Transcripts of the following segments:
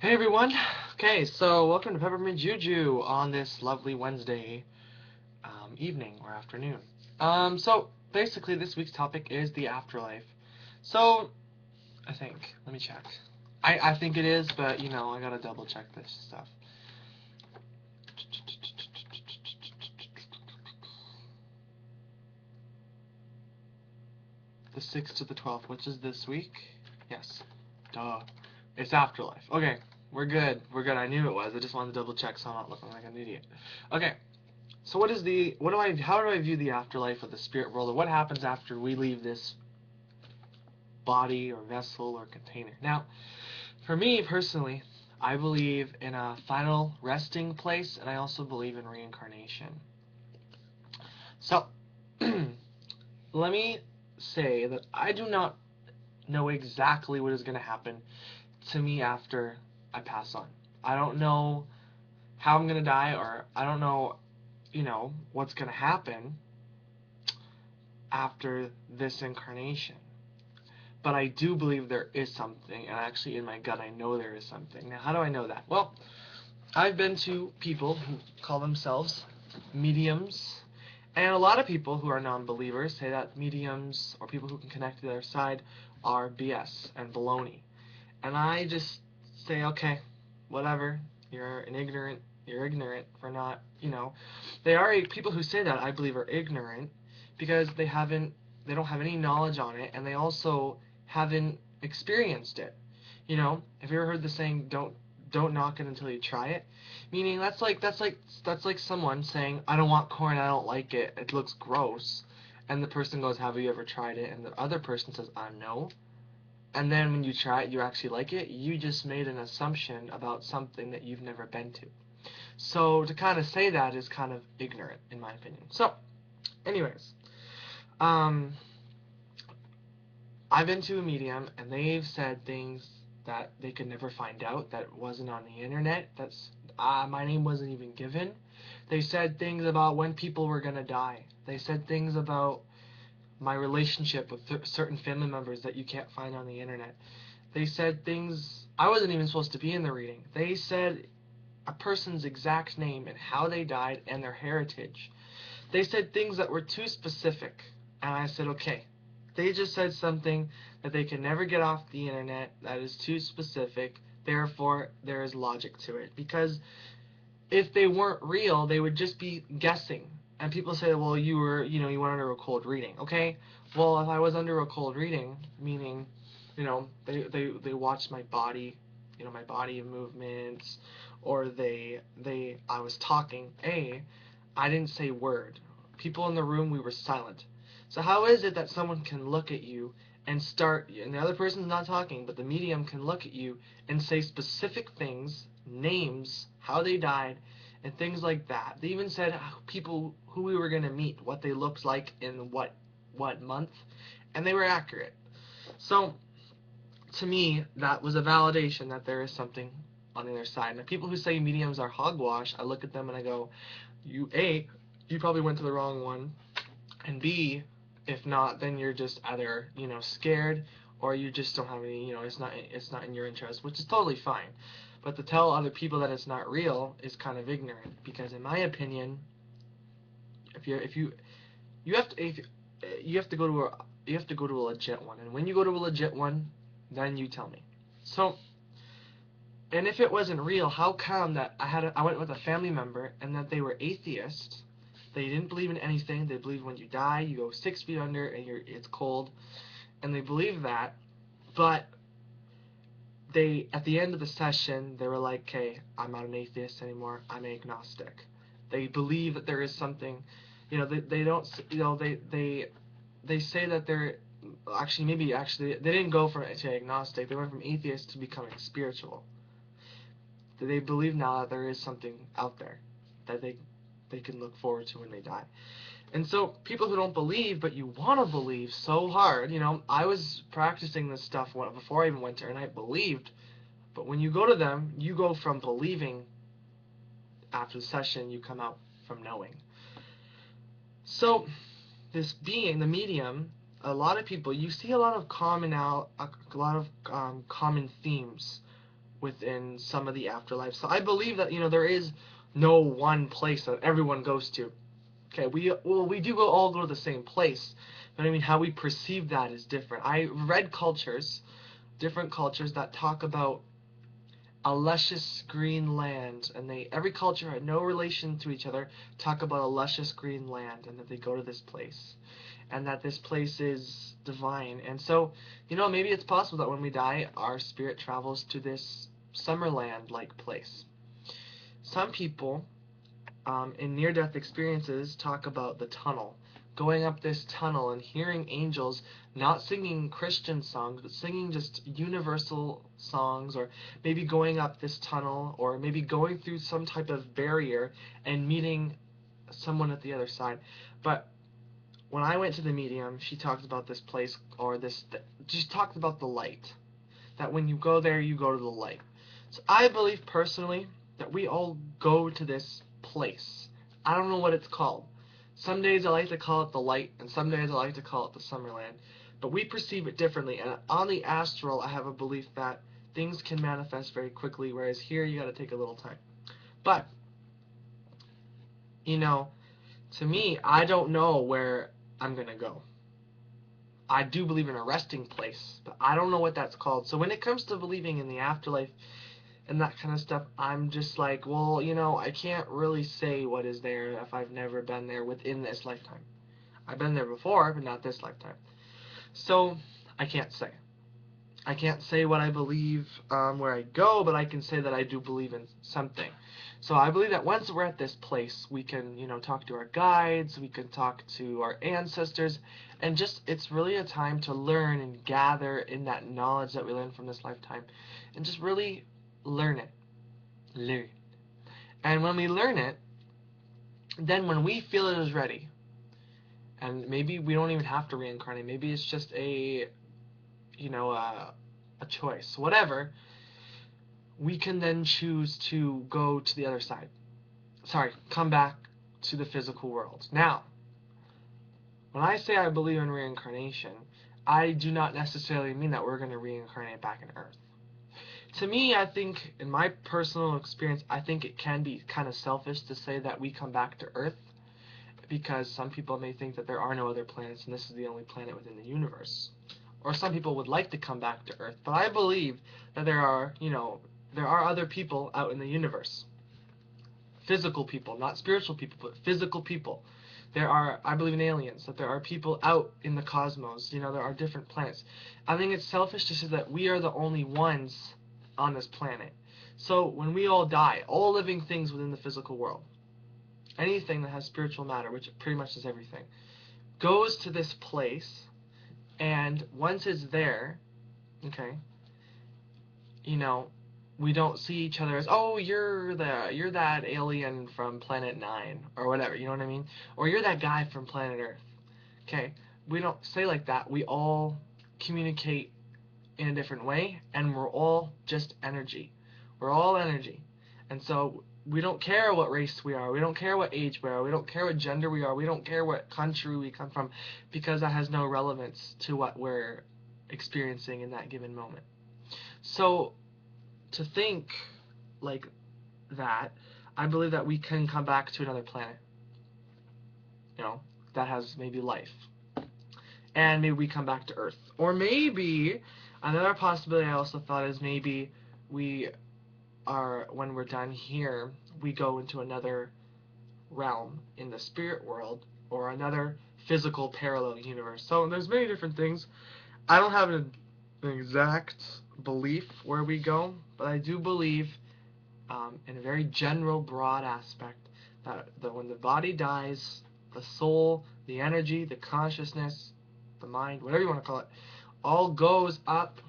Hey everyone. Okay, so welcome to Peppermint Juju on this lovely Wednesday evening or afternoon. So basically this week's topic is the afterlife. So I think, let me check. I think it is, but I gotta double check this stuff. The 6th to the 12th, which is this week. Yes. Duh. It's afterlife. Okay, we're good. We're good. I knew it was. I just wanted to double check so I'm not looking like an idiot. Okay. So how do I view the afterlife or the spirit world, or what happens after we leave this body or vessel or container? Now, for me personally, I believe in a final resting place, and I also believe in reincarnation. So, let me say that I do not know exactly what is going to happen to me after I pass on. I don't know how I'm going to die, or I don't know, what's going to happen after this incarnation. But I do believe there is something, and actually in my gut I know there is something. Now, how do I know that? Well, I've been to people who call themselves mediums, and a lot of people who are non-believers say that mediums or people who can connect to the other side are BS and baloney. And I just say, okay, whatever. You're ignorant for not, they are people who say that I believe are ignorant because they don't have any knowledge on it, and they also haven't experienced it. Have you ever heard the saying, don't knock it until you try it? Meaning that's like someone saying, I don't want corn, I don't like it, it looks gross. And the person goes, have you ever tried it? And the other person says, no. And then when you try it, you actually like it. You just made an assumption about something that you've never been to. So to kind of say that is kind of ignorant, in my opinion. So, anyways, um, I've been to a medium, and they've said things that they could never find out, that wasn't on the internet. My name wasn't even given. They said things about when people were gonna die. They said things about my relationship with certain family members that you can't find on the internet. They said things I wasn't even supposed to be in the reading. They said a person's exact name and how they died and their heritage. They said things that were too specific. And I said, okay. They just said something that they can never get off the internet that is too specific. Therefore, there is logic to it. Because if they weren't real, they would just be guessing. And people say, well, you went under a cold reading. Okay, well, if I was under a cold reading, meaning, they watched my body, my body movements, or I was talking. I didn't say a word. People in the room, we were silent. So how is it that someone can look at you and the other person's not talking, but the medium can look at you and say specific things, names, how they died, and things like that. They even said people who we were going to meet, what they looked like in what month, and they were accurate. So to me, that was a validation that there is something on the other side. And people who say mediums are hogwash, I look at them and I go, you probably went to the wrong one, and B, if not, then you're just either scared, or you just don't have any, it's not in your interest, which is totally fine. But to tell other people that it's not real is kind of ignorant, because in my opinion, if you have to if you have to go to a legit one, and when you go to a legit one, then you tell me. So, and if it wasn't real, how come that I went with a family member and that they were atheists? They didn't believe in anything. They believe when you die, you go 6 feet under and it's cold, and they believe that. But they, at the end of the session, they were like, "Okay, I'm not an atheist anymore. I'm agnostic." They believe that there is something. They don't. They say that they're actually they didn't go from to agnostic. They went from atheist to becoming spiritual. They believe now that there is something out there that they can look forward to when they die. And so people who don't believe, but you want to believe so hard, I was practicing this stuff before I even went to her, and I believed. But when you go to them, you go from believing. After the session, you come out from knowing. So this being the medium, a lot of people, you see a lot of common themes within some of the afterlife. So I believe that, there is no one place that everyone goes to. Okay, we do all go to the same place, but I mean how we perceive that is different. I read different cultures that talk about a luscious green land, and every culture had no relation to each other, talk about a luscious green land, and that they go to this place, and that this place is divine. And so, maybe it's possible that when we die, our spirit travels to this Summerland-like place. Some people, in near-death experiences, talk about the tunnel, going up this tunnel and hearing angels not singing Christian songs, but singing just universal songs, or maybe going up this tunnel, or maybe going through some type of barrier and meeting someone at the other side. But when I went to the medium, she talked about this place, or she talked about the light. That when you go there, you go to the light. So I believe personally that we all go to this place. I don't know what it's called. Some days I like to call it the light, and some days I like to call it the Summerland. But we perceive it differently, and on the astral, I have a belief that things can manifest very quickly, whereas here you got to take a little time. But, to me, I don't know where I'm going to go. I do believe in a resting place, but I don't know what that's called. So when it comes to believing in the afterlife and that kind of stuff, I'm just like, well, I can't really say what is there if I've never been there within this lifetime. I've been there before, but not this lifetime. So I can't say. I can't say what I believe where I go, but I can say that I do believe in something. So I believe that once we're at this place, we can, talk to our guides, we can talk to our ancestors, and just, it's really a time to learn and gather in that knowledge that we learned from this lifetime, and just really learn it. Learn. And when we learn it, then when we feel it is ready, and maybe we don't even have to reincarnate, maybe it's just a choice, whatever, we can then choose to go to the other side. Sorry, come back to the physical world. Now, when I say I believe in reincarnation, I do not necessarily mean that we're going to reincarnate back in Earth. To me, I think, in my personal experience, I think it can be kind of selfish to say that we come back to Earth, because some people may think that there are no other planets and this is the only planet within the universe. Or some people would like to come back to Earth, but I believe that there are other people out in the universe. Physical people, not spiritual people, but physical people. I believe in aliens, that there are people out in the cosmos, there are different planets. I think it's selfish to say that we are the only ones on this planet. So when we all die, all living things within the physical world, anything that has spiritual matter, which pretty much is everything, goes to this place, and once it's there, okay, we don't see each other as, oh, you're that alien from Planet 9, or whatever, you know what I mean? Or you're that guy from Planet Earth. Okay? We don't say like that. We all communicate in a different way, and we're all just energy. We're all energy. And so we don't care what race we are. We don't care what age we are. We don't care what gender we are. We don't care what country we come from, because that has no relevance to what we're experiencing in that given moment. So to think like that, I believe that we can come back to another planet, that has maybe life. And maybe we come back to Earth. Or maybe, another possibility I also thought is maybe when we're done here, we go into another realm in the spirit world, or another physical parallel universe. So there's many different things. I don't have an exact belief where we go, but I do believe, in a very general, broad aspect, that when the body dies, the soul, the energy, the consciousness, the mind, whatever you want to call it, all goes up.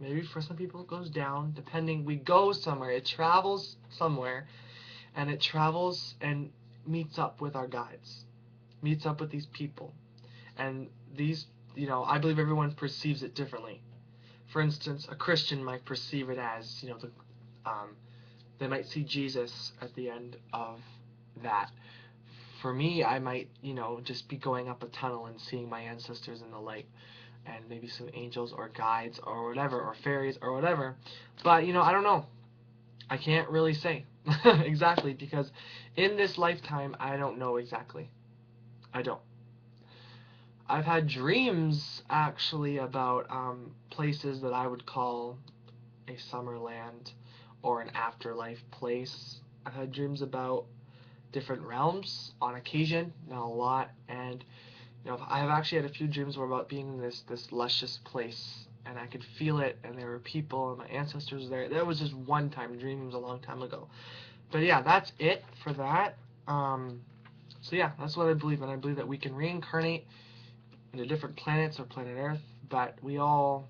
Maybe for some people it goes down, depending. We go somewhere. It travels somewhere, and it travels and meets up with our guides, meets up with these people. And these, I believe everyone perceives it differently. For instance, a Christian might perceive it as, they might see Jesus at the end of that. For me, I might, just be going up a tunnel and seeing my ancestors in the light. and maybe some angels or guides or whatever, or fairies or whatever. But I don't know. I can't really say exactly, because in this lifetime I don't know exactly. I don't. I've had dreams actually about places that I would call a summer land or an afterlife place. I've had dreams about different realms on occasion, not a lot, and I have actually had a few dreams were about being in this luscious place, and I could feel it, and there were people, and my ancestors were there. That was just one time dream. It was a long time ago. But yeah, that's it for that. Um, so yeah, that's what I believe, and I believe that we can reincarnate into different planets or planet Earth, but we all,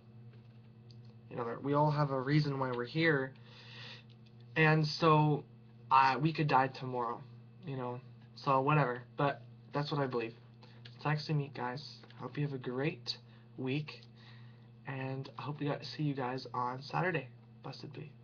we all have a reason why we're here, and so we could die tomorrow, you know. So whatever, but that's what I believe. Thanks to meet, guys. Hope you have a great week, and I hope we got to see you guys on Saturday. Blessed be.